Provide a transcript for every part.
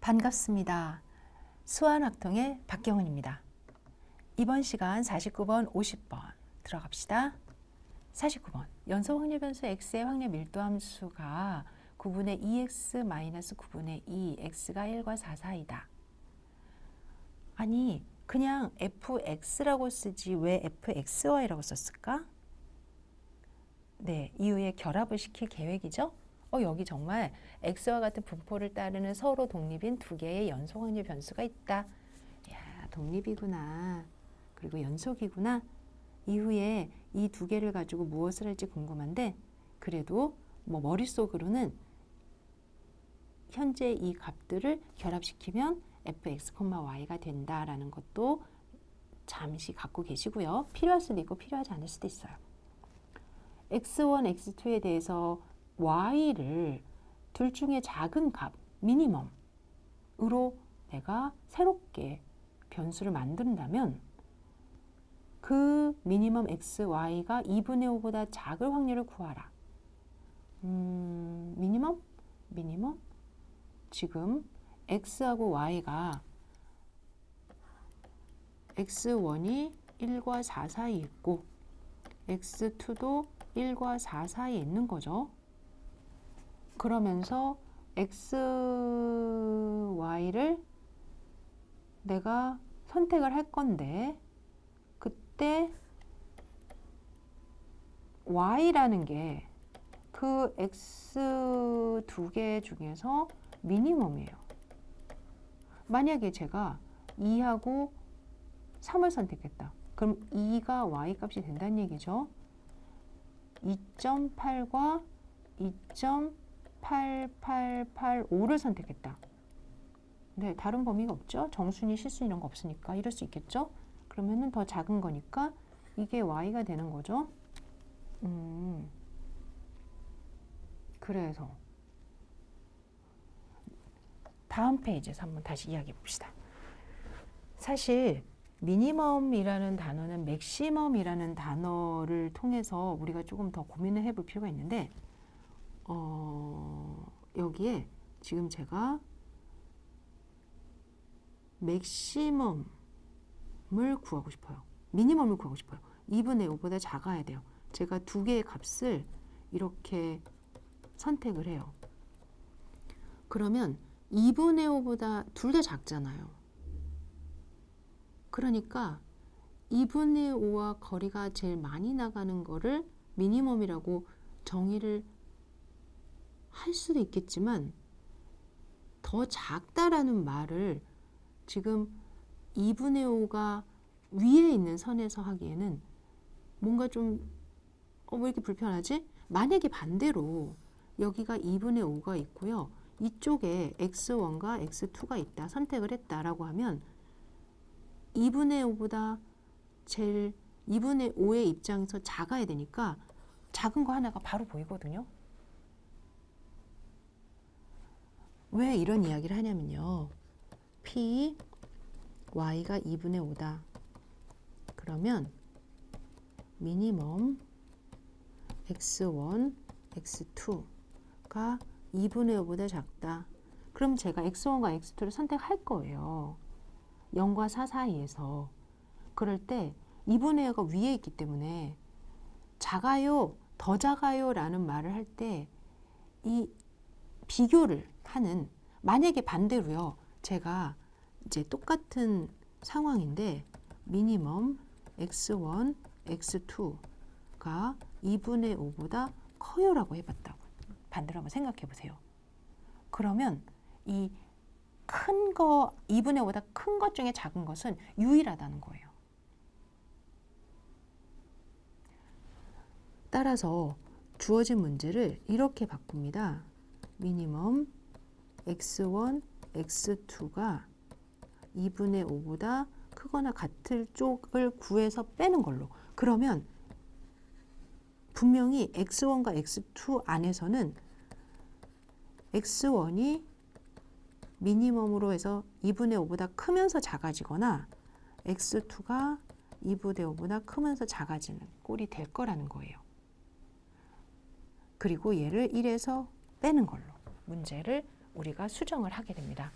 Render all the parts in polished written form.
반갑습니다. 수완학통의 박경은입니다. 이번 시간 49번, 50번 들어갑시다. 49번, 연속 확률 변수 x의 확률 밀도 함수가 9분의 2x 마이너스 9분의 2, x가 1과 4 사이다. 아니, 그냥 fx라고 쓰지 왜 fxy라고 썼을까? 네, 이후에 결합을 시킬 계획이죠. 여기 정말 x와 같은 분포를 따르는 서로 독립인 두 개의 연속 확률 변수가 있다. 야, 독립이구나. 그리고 연속이구나. 이후에 이 두 개를 가지고 무엇을 할지 궁금한데, 그래도 머릿속으로는 현재 이 값들을 결합시키면 fx, y가 된다라는 것도 잠시 갖고 계시고요. 필요할 수도 있고 필요하지 않을 수도 있어요. x1, x2에 대해서 y를 둘 중에 작은 값, 미니멈으로 내가 새롭게 변수를 만든다면 그 미니멈 x, y가 2분의 5보다 작을 확률을 구하라. 미니멈? 지금 x하고 y가 x1이 1과 4 사이에 있고 x2도 1과 4 사이에 있는 거죠. 그러면서 x, y를 내가 선택을 할 건데 그때 y라는 게 그 x 두 개 중에서 미니멈이에요. 만약에 제가 2하고 3을 선택했다. 그럼 2가 y 값이 된다는 얘기죠. 2.8과 2.8885를 선택했다. 네, 다른 범위가 없죠. 정순위, 실수 이런 거 없으니까 이럴 수 있겠죠. 그러면은 더 작은 거니까 이게 y가 되는 거죠. 그래서 다음 페이지에서 한번 다시 이야기해 봅시다. 사실 미니멈이라는 단어는 맥시멈이라는 단어를 통해서 우리가 조금 더 고민을 해볼 필요가 있는데 여기에 지금 제가 맥시멈을 구하고 싶어요. 미니멈을 구하고 싶어요. 2분의 5보다 작아야 돼요. 제가 두 개의 값을 이렇게 선택을 해요. 그러면 2분의 5보다 둘 다 작잖아요. 그러니까 2분의 5와 거리가 제일 많이 나가는 거를 미니멈이라고 정의를 할 수도 있겠지만 더 작다라는 말을 지금 2분의 5가 위에 있는 선에서 하기에는 뭔가 좀 왜 이렇게 불편하지? 만약에 반대로 여기가 2분의 5가 있고요. 이쪽에 x1과 x2가 있다. 선택을 했다라고 하면 2분의 5보다 제일 2분의 5의 입장에서 작아야 되니까 작은 거 하나가 바로 보이거든요. 왜 이런 이야기를 하냐면요. p, y가 2분의 5다. 그러면 미니멈 x1, x2가 2분의 5보다 작다. 그럼 제가 x1과 x2를 선택할 거예요. 0과 4 사이에서. 그럴 때 2분의 5가 위에 있기 때문에 작아요, 더 작아요 라는 말을 할 때 이 비교를 하는, 만약에 반대로요. 제가 이제 똑같은 상황인데 미니멈 x1, x2가 2분의 5보다 커요 라고 해봤다고. 반대로 한번 생각해 보세요. 그러면 이 큰 거, 2분의 5보다 큰 것 중에 작은 것은 유일하다는 거예요. 따라서 주어진 문제를 이렇게 바꿉니다. 미니멈 x1, x2가 2분의 5보다 크거나 같을 쪽을 구해서 빼는 걸로. 그러면 분명히 x1과 x2 안에서는 x1이 미니멈으로 해서 2분의 5보다 크면서 작아지거나 x2가 2분의 5보다 크면서 작아지는 꼴이 될 거라는 거예요. 그리고 얘를 1에서 빼는 걸로 문제를 우리가 수정을 하게 됩니다.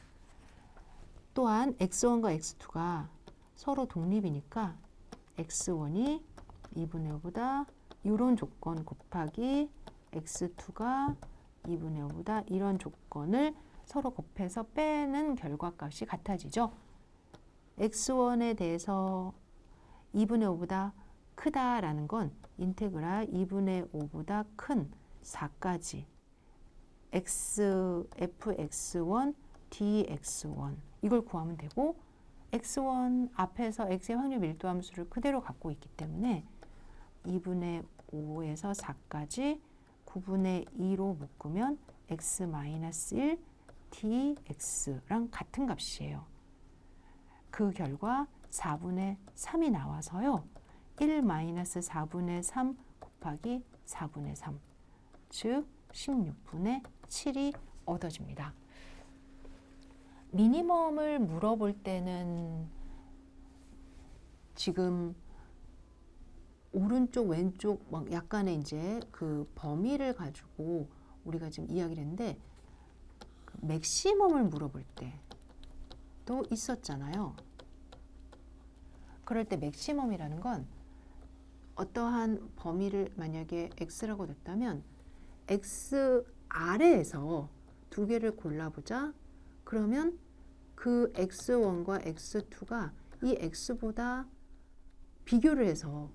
또한 x1과 x2가 서로 독립이니까 x1이 2분의 5보다 이런 조건 곱하기 x2가 2분의 5보다 이런 조건을 서로 곱해서 빼는 결과값이 같아지죠. x1에 대해서 2분의 5보다 크다라는 건 인테그랄 2분의 5보다 큰 4까지 fx1 dx1 이걸 구하면 되고, x1 앞에서 x의 확률 밀도 함수를 그대로 갖고 있기 때문에 2분의 5에서 4까지 9분의 2로 묶으면 x-1 dx랑 같은 값이에요. 그 결과 4분의 3이 나와서요. 1-4분의 3 곱하기 4분의 3, 즉 16분의 7이 얻어집니다. 미니멈을 물어볼 때는 지금 오른쪽 왼쪽 막 약간의 이제 그 범위를 가지고 우리가 지금 이야기를 했는데, 맥시멈을 물어볼 때도 있었잖아요. 그럴 때 맥시멈이라는 건 어떠한 범위를 만약에 x라고 뒀다면 x 아래에서 두 개를 골라보자. 그러면 그 x1과 x2가 이 x보다 비교를 해서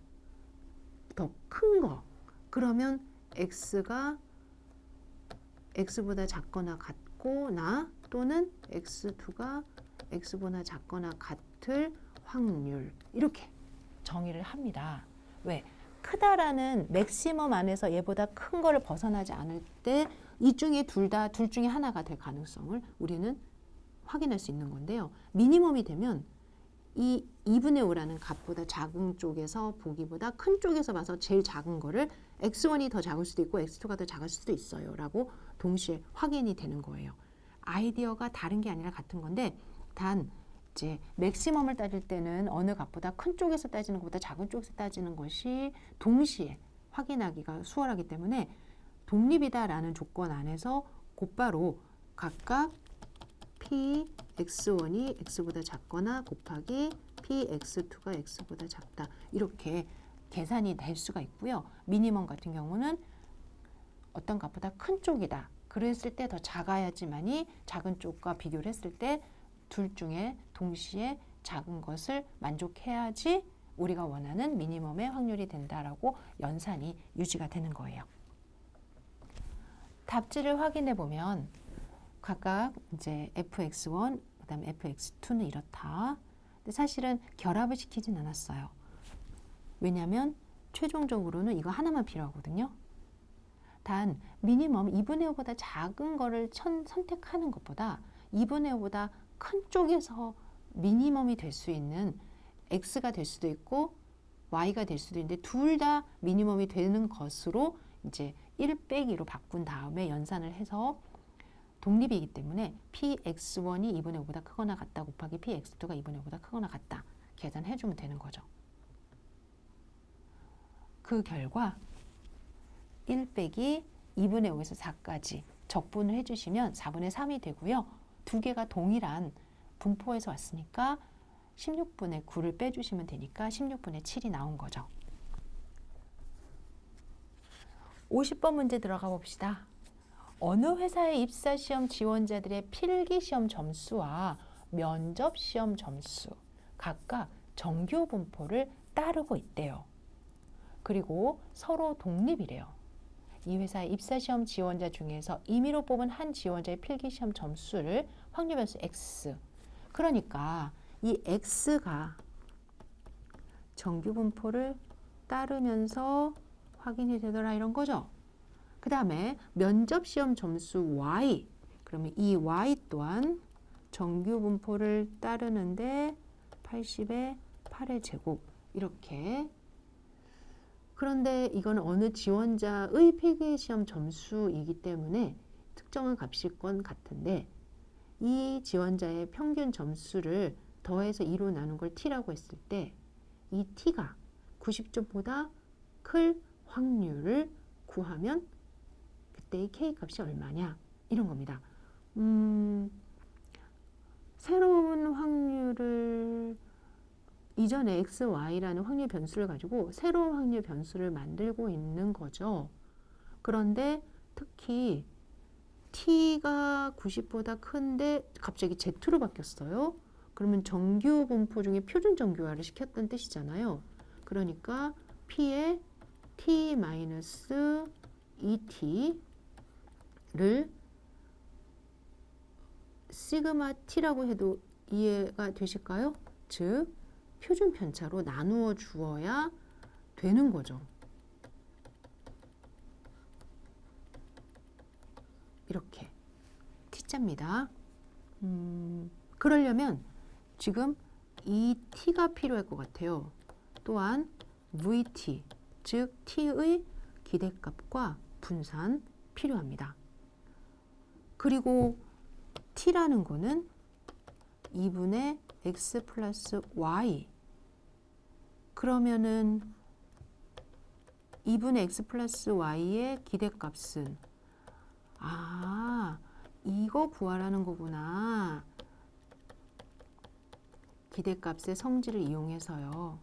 더 큰 거, 그러면 x가 x보다 작거나 같거나 또는 x2가 x보다 작거나 같을 확률, 이렇게 정의를 합니다. 왜? 크다라는 맥시멈 안에서 얘보다 큰 거를 벗어나지 않을 때 이 중에 둘 중에 하나가 될 가능성을 우리는 확인할 수 있는 건데요. 미니멈이 되면 이 2분의 5라는 값보다 작은 쪽에서 보기보다 큰 쪽에서 봐서 제일 작은 거를 x1이 더 작을 수도 있고 x2가 더 작을 수도 있어요 라고 동시에 확인이 되는 거예요. 아이디어가 다른 게 아니라 같은 건데, 단 이제 맥시멈을 따질 때는 어느 값보다 큰 쪽에서 따지는 것보다 작은 쪽에서 따지는 것이 동시에 확인하기가 수월하기 때문에 독립이다라는 조건 안에서 곧바로 각각 px1이 x보다 작거나 곱하기 px2가 x보다 작다, 이렇게 계산이 될 수가 있고요. 미니멈 같은 경우는 어떤 값보다 큰 쪽이다, 그랬을 때 더 작아야지만이 작은 쪽과 비교를 했을 때 둘 중에 동시에 작은 것을 만족해야지 우리가 원하는 미니멈의 확률이 된다라고 연산이 유지가 되는 거예요. 답지를 확인해 보면 각각 이제 fx1, 그다음에 fx2는 이렇다. 근데 사실은 결합을 시키진 않았어요. 왜냐하면 최종적으로는 이거 하나만 필요하거든요. 단 미니멈 2분의 5보다 작은 거를 선택하는 것보다 2분의 5보다 큰 쪽에서 미니멈이 될 수 있는 x가 될 수도 있고 y가 될 수도 있는데 둘 다 미니멈이 되는 것으로 이제 1 빼기로 바꾼 다음에 연산을 해서 독립이기 때문에 px1이 2분의 5보다 크거나 같다 곱하기 px2가 2분의 5보다 크거나 같다 계산해 주면 되는 거죠. 그 결과 1 빼기 2분의 5에서 4까지 적분을 해주시면 4분의 3이 되고요. 두 개가 동일한 분포에서 왔으니까 16분의 9를 빼주시면 되니까 16분의 7이 나온 거죠. 50번 문제 들어가 봅시다. 어느 회사의 입사시험 지원자들의 필기시험 점수와 면접시험 점수 각각 정규 분포를 따르고 있대요. 그리고 서로 독립이래요. 이 회사의 입사시험 지원자 중에서 임의로 뽑은 한 지원자의 필기시험 점수를 확률변수 x, 그러니까 이 x가 정규 분포를 따르면서 확인이 되더라 이런 거죠. 그 다음에 면접시험 점수 y, 그러면 이 y 또한 정규 분포를 따르는데 80의 8의 제곱 이렇게. 그런데 이건 어느 지원자의 필기시험 점수이기 때문에 특정한 값일 건 같은데, 이 지원자의 평균 점수를 더해서 2로 나눈 걸 t라고 했을 때 이 t가 90점보다 클 확률을 구하면 그때 이 k 값이 얼마냐 이런 겁니다. 새로운 이전에 x, y라는 확률 변수를 가지고 새로운 확률 변수를 만들고 있는 거죠. 그런데 특히 t가 90보다 큰데 갑자기 z로 바뀌었어요. 그러면 정규 분포 중에 표준 정규화를 시켰다는 뜻이잖아요. 그러니까 p의 t-2t를 시그마 t라고 해도 이해가 되실까요? 즉 표준 편차로 나누어 주어야 되는 거죠. 이렇게 t자입니다. 그러려면 지금 이 t가 필요할 것 같아요. 또한 vt, 즉 t의 기대값과 분산 필요합니다. 그리고 t라는 거는 2분의 x 플러스 y. 그러면은 2분의 x 플러스 y의 기대값은 이거 구하라는 거구나. 기대값의 성질을 이용해서요.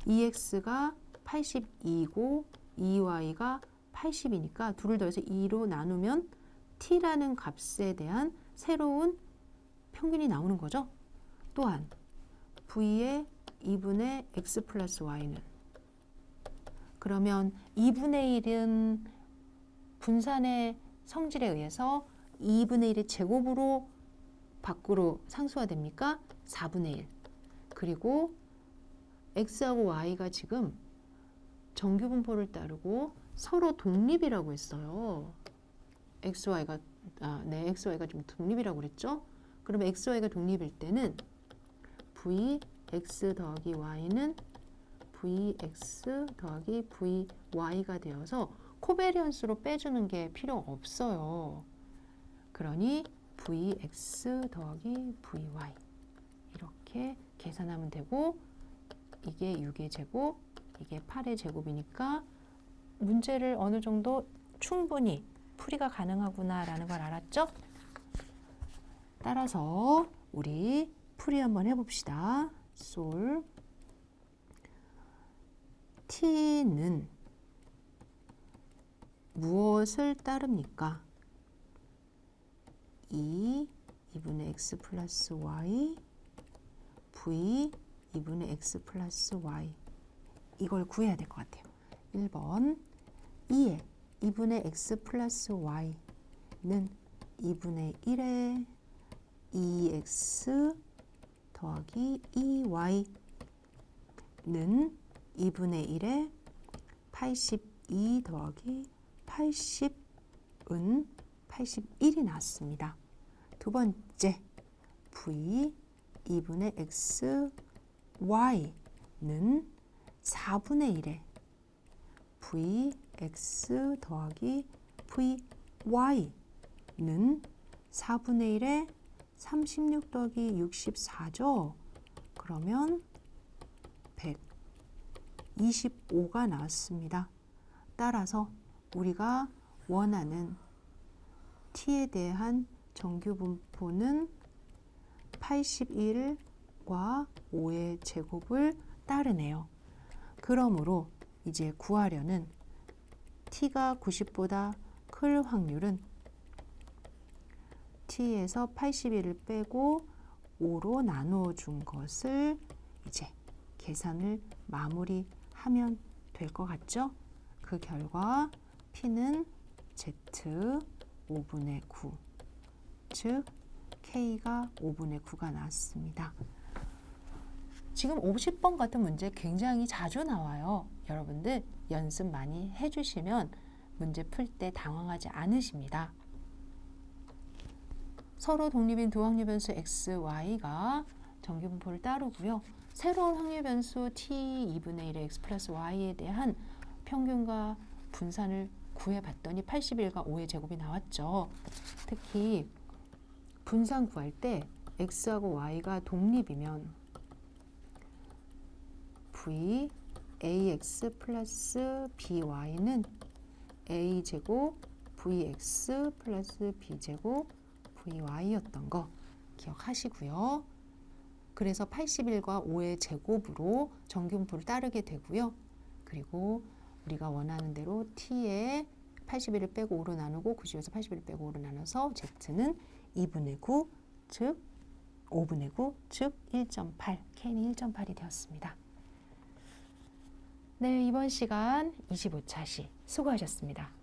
2x가 82고 2y가 80이니까 둘을 더해서 2로 나누면 t라는 값에 대한 새로운 평균이 나오는 거죠. 또한 v의 2분의 x 플러스 y는 그러면 2분의 1은 분산의 성질에 의해서 2분의 1의 제곱으로 밖으로 상수가 됩니까? 4분의 1. 그리고 x하고 y가 지금 정규 분포를 따르고 서로 독립이라고 했어요. xy가 좀 독립이라고 그랬죠? 그러면 xy가 독립일 때는 vx 더하기 y는 vx 더하기 vy가 되어서 코베리언스로 빼주는 게 필요 없어요. 그러니 vx 더하기 vy 이렇게 계산하면 되고 이게 6의 제곱, 이게 8의 제곱이니까 문제를 어느 정도 충분히 풀이가 가능하구나라는 걸 알았죠? 따라서 우리 풀이 한번 해봅시다. 솔 t는 무엇을 따릅니까? 2분의 x 플러스 y v 2분의 x 플러스 y 이걸 구해야 될 것 같아요. 1번 2에 2분의 x 플러스 y는 2분의 1에 2x 더하기 2y는 2분의 1에 82 더하기 80은 81이 나왔습니다. 두 번째 v 2분의 x y는 4분의 1에 vx 더하기 vy는 4분의 1에 36 더하기 64죠. 그러면 125가 나왔습니다. 따라서 우리가 원하는 t에 대한 정규 분포는 81과 5의 제곱을 따르네요. 그러므로 이제 구하려는 t가 90보다 클 확률은 t에서 81을 빼고 5로 나누어 준 것을 이제 계산을 마무리하면 될 것 같죠? 그 결과 p는 z 5분의 9, 즉 k가 5분의 9가 나왔습니다. 지금 50번 같은 문제 굉장히 자주 나와요. 여러분들 연습 많이 해주시면 문제 풀 때 당황하지 않으십니다. 서로 독립인 두 확률 변수 x, y가 정규 분포를 따르고요. 새로운 확률 변수 t 2분의 1의 x 플러스 y에 대한 평균과 분산을 구해봤더니 81과 5의 제곱이 나왔죠. 특히 분산 구할 때 x하고 y가 독립이면 v ax 플러스 by는 a제곱 vx 플러스 b제곱 vy였던 거 기억하시고요. 그래서 81과 5의 제곱으로 정균풀을 따르게 되고요. 그리고 우리가 원하는 대로 t에 81을 빼고 5로 나누고 90에서 81을 빼고 5로 나눠서 z는 2분의 9, 즉 5분의 9, 즉 1.8, k는 1.8이 되었습니다. 네, 이번 시간 25차시 수고하셨습니다.